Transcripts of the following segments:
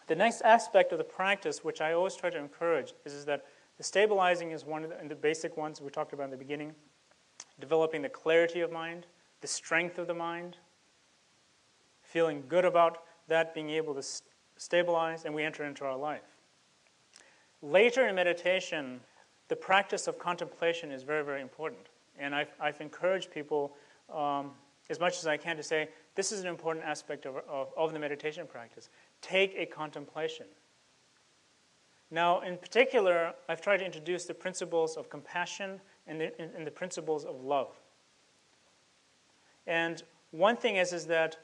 The next aspect of the practice, which I always try to encourage, is that the stabilizing is one of the basic ones we talked about in the beginning. Developing the clarity of mind, the strength of the mind, feeling good about that, being able to stabilize, and we enter into our life. Later in meditation, the practice of contemplation is very, very important. And I've encouraged people as much as I can to say, this is an important aspect of the meditation practice. Take a contemplation. Now, in particular, I've tried to introduce the principles of compassion and the principles of love. And one thing is that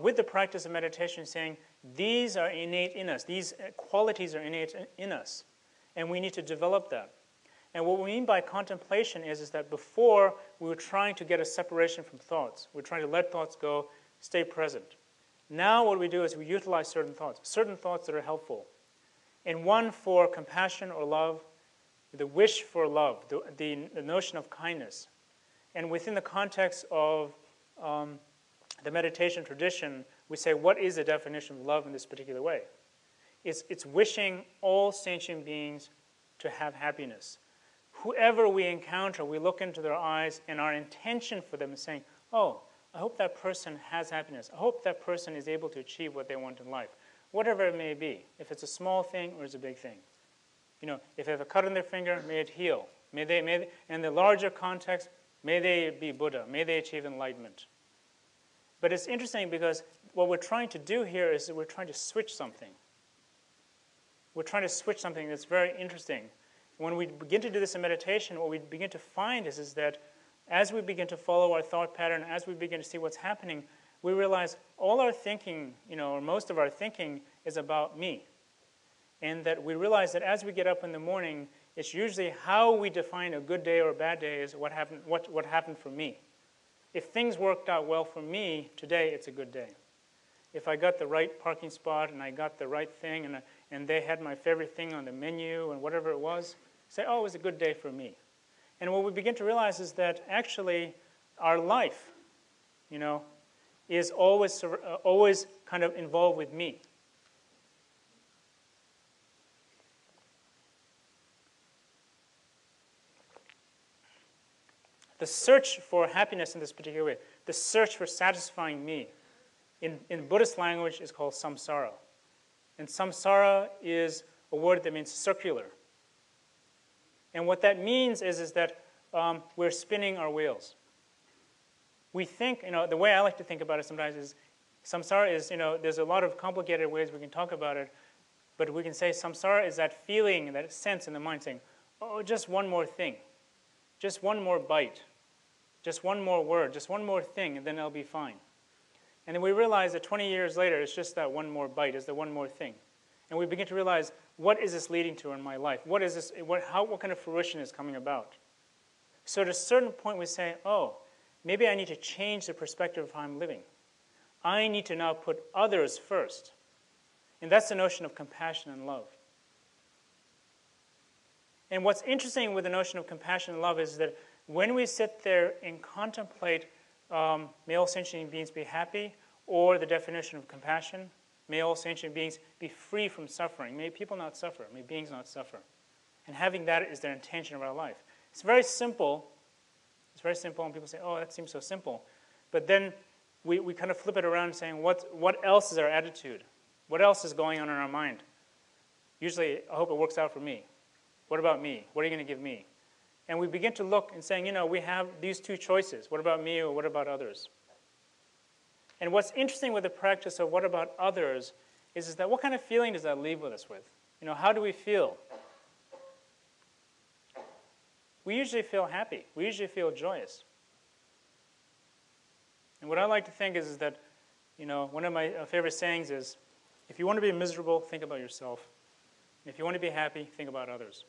with the practice of meditation, saying these are innate in us, these qualities are innate in us, and we need to develop that. And what we mean by contemplation is that before we were trying to get a separation from thoughts. We're trying to let thoughts go, stay present. Now what we do is we utilize certain thoughts that are helpful. And one for compassion or love, the wish for love, the notion of kindness. And within the context of the meditation tradition, we say, what is the definition of love in this particular way? It's wishing all sentient beings to have happiness. Whoever we encounter, we look into their eyes, and our intention for them is saying, oh, I hope that person has happiness. I hope that person is able to achieve what they want in life, whatever it may be, if it's a small thing or it's a big thing. You know, if they have a cut on their finger, may it heal. May they, in the larger context, may they be Buddha. May they achieve enlightenment. But it's interesting because what we're trying to do here is that we're trying to switch something. We're trying to switch something that's very interesting. When we begin to do this in meditation, what we begin to find is that as we begin to follow our thought pattern, as we begin to see what's happening, we realize all our thinking, or most of our thinking is about me. And that we realize that as we get up in the morning, it's usually how we define a good day or a bad day is what happened for me. If things worked out well for me today, it's a good day. If I got the right parking spot and I got the right thing and they had my favorite thing on the menu and whatever it was, say, oh, it was a good day for me. And what we begin to realize is that actually our life, is always kind of involved with me. The search for happiness in this particular way, the search for satisfying me, in Buddhist language is called samsara. And samsara is a word that means circular. And what that means is that we're spinning our wheels. We think, the way I like to think about it sometimes is, samsara is, there's a lot of complicated ways we can talk about it, but we can say samsara is that feeling, that sense in the mind saying, oh, just one more thing, just one more bite, just one more word, just one more thing, and then I'll be fine. And then we realize that 20 years later, it's just that one more bite, is the one more thing. And we begin to realize, what is this leading to in my life? What is this? What kind of fruition is coming about? So at a certain point, we say, oh, maybe I need to change the perspective of how I'm living. I need to now put others first. And that's the notion of compassion and love. And what's interesting with the notion of compassion and love is that when we sit there and contemplate may all sentient beings be happy, or the definition of compassion, may all sentient beings be free from suffering. May people not suffer. May beings not suffer. And having that is their intention of our life. It's very simple. It's very simple, and people say, oh, that seems so simple. But then we kind of flip it around saying, what else is our attitude? What else is going on in our mind? Usually, I hope it works out for me. What about me? What are you going to give me? And we begin to look and saying, we have these two choices. What about me or what about others? And what's interesting with the practice of what about others is that what kind of feeling does that leave with us with? How do we feel? We usually feel happy. We usually feel joyous. And what I like to think is that, one of my favorite sayings is, if you want to be miserable, think about yourself. And if you want to be happy, think about others.